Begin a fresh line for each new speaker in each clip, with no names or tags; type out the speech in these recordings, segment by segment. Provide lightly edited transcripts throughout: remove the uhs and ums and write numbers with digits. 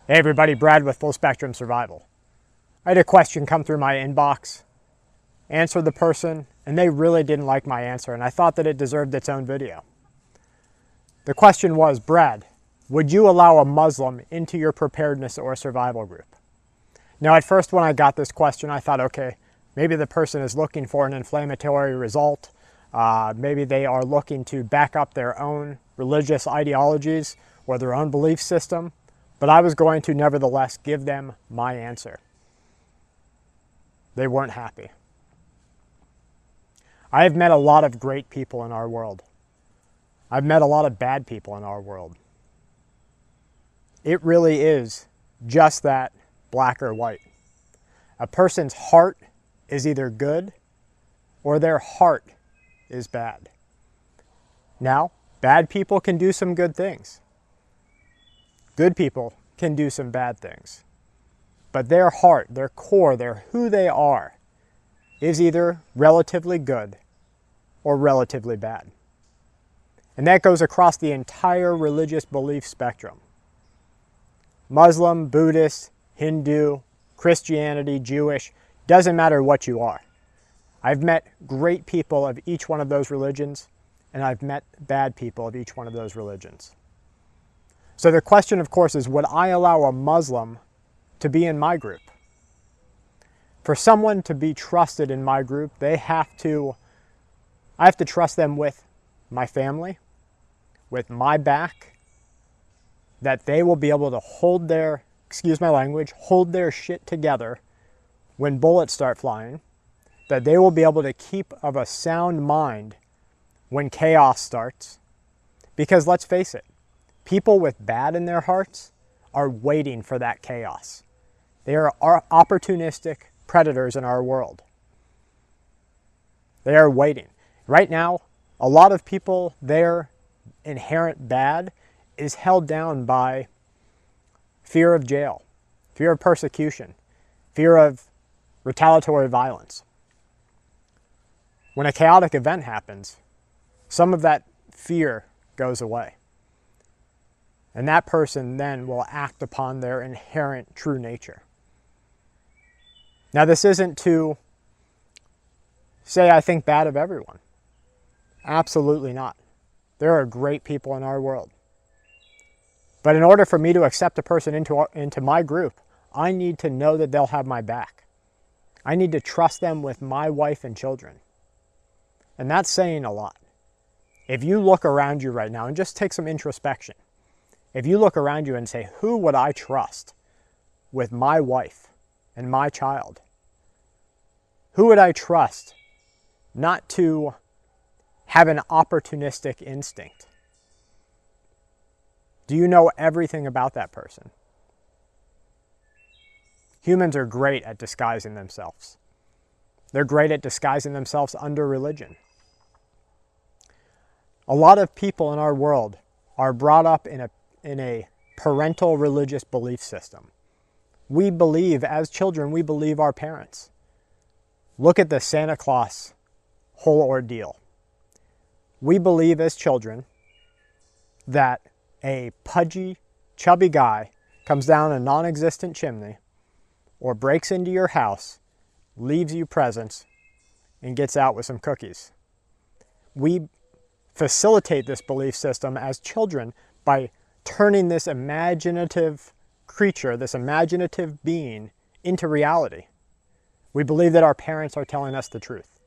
Hey everybody, Brad with Full Spectrum Survival. I had a question come through my inbox, answered the person, and they really didn't like my answer, and I thought that it deserved its own video. The question was, Brad, would you allow a Muslim into your preparedness or survival group? Now at first when I got this question, I thought, okay, maybe the person is looking for an inflammatory result. Maybe they are looking to back up their own religious ideologies or their own belief system. But I was going to nevertheless give them my answer. They weren't happy. I have met a lot of great people in our world. I've met a lot of bad people in our world. It really is just that black or white. A person's heart is either good or their heart is bad. Now, bad people can do some good things. Good people can do some bad things, but their heart, their core, who they are, is either relatively good or relatively bad. And that goes across the entire religious belief spectrum. Muslim, Buddhist, Hindu, Christianity, Jewish, doesn't matter what you are. I've met great people of each one of those religions, and I've met bad people of each one of those religions. So the question, of course, is would I allow a Muslim to be in my group? For someone to be trusted in my group, I have to trust them with my family, with my back, that they will be able to hold their, excuse my language, hold their shit together when bullets start flying, that they will be able to keep of a sound mind when chaos starts. Because let's face it, people with bad in their hearts are waiting for that chaos. They are opportunistic predators in our world. They are waiting. Right now, a lot of people, their inherent bad is held down by fear of jail, fear of persecution, fear of retaliatory violence. When a chaotic event happens, some of that fear goes away. And that person then will act upon their inherent true nature. Now, this isn't to say I think bad of everyone. Absolutely not. There are great people in our world. But in order for me to accept a person into my group, I need to know that they'll have my back. I need to trust them with my wife and children. And that's saying a lot. If you look around you right now and just take some introspection, if you look around you and say, who would I trust with my wife and my child? Who would I trust not to have an opportunistic instinct? Do you know everything about that person? Humans are great at disguising themselves. They're great at disguising themselves under religion. A lot of people in our world are brought up in a parental religious belief system. We believe, as children, we believe our parents. Look at the Santa Claus whole ordeal. We believe as children that a pudgy, chubby guy comes down a non-existent chimney or breaks into your house, leaves you presents, and gets out with some cookies. We facilitate this belief system as children by turning this imaginative creature, this imaginative being, into reality. We believe that our parents are telling us the truth.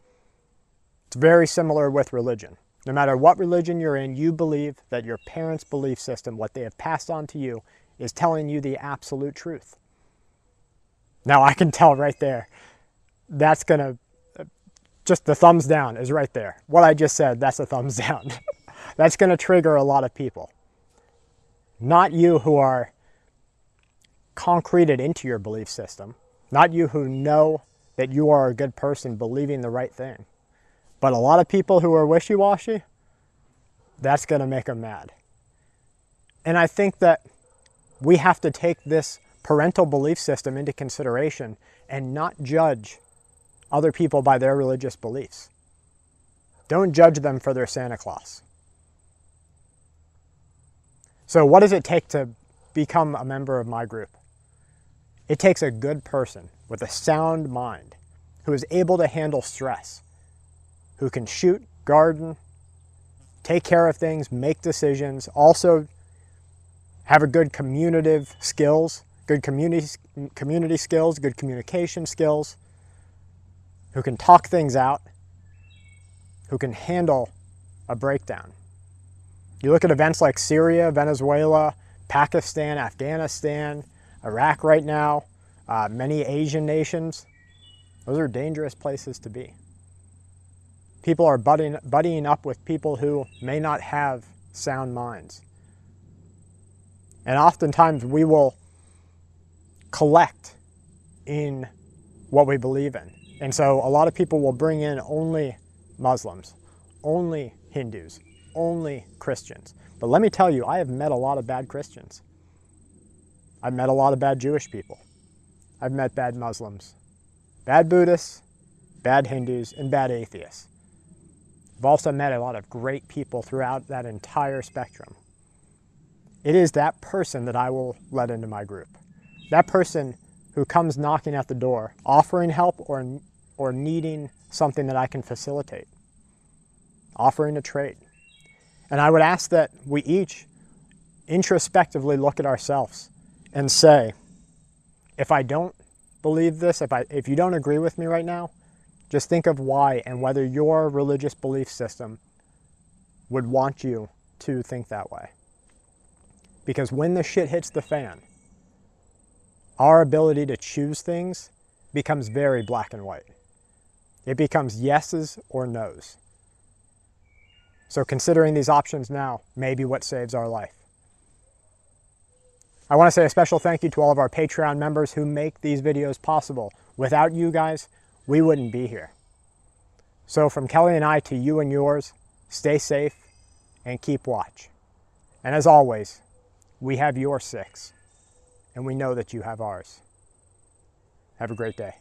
It's very similar with religion. No matter what religion you're in, you believe that your parents' belief system, what they have passed on to you, is telling you the absolute truth. Now I can tell right there, that's gonna, just the thumbs down is right there. What I just said, that's a thumbs down. That's gonna trigger a lot of people. Not you who are concreted into your belief system, not you who know that you are a good person believing the right thing. But a lot of people who are wishy-washy, that's going to make them mad. And I think that we have to take this parental belief system into consideration and not judge other people by their religious beliefs. Don't judge them for their Santa Claus. So what does it take to become a member of my group. It takes a good person with a sound mind who is able to handle stress, who can shoot, garden, take care of things, make decisions, also have a good communicative skills, good community skills, good communication skills, who can talk things out, who can handle a breakdown. You look at events like Syria, Venezuela, Pakistan, Afghanistan, Iraq right now, many Asian nations. Those are dangerous places to be. People are buddying up with people who may not have sound minds. And oftentimes we will collect in what we believe in. And so a lot of people will bring in only Muslims, only Hindus, only Christians. But let me tell you, I have met a lot of bad Christians. I've met a lot of bad Jewish people. I've met bad Muslims, bad Buddhists, bad Hindus, and bad atheists. I've also met a lot of great people throughout that entire spectrum. It is that person that I will let into my group. That person who comes knocking at the door, offering help or needing something that I can facilitate, offering a trade. And I would ask that we each introspectively look at ourselves and say, if I don't believe this, if you don't agree with me right now, just think of why and whether your religious belief system would want you to think that way. Because when the shit hits the fan, our ability to choose things becomes very black and white. It becomes yeses or nos. So considering these options now may be what saves our life. I want to say a special thank you to all of our Patreon members who make these videos possible. Without you guys, we wouldn't be here. So from Kelly and I to you and yours, stay safe and keep watch. And as always, we have your 6, and we know that you have ours. Have a great day.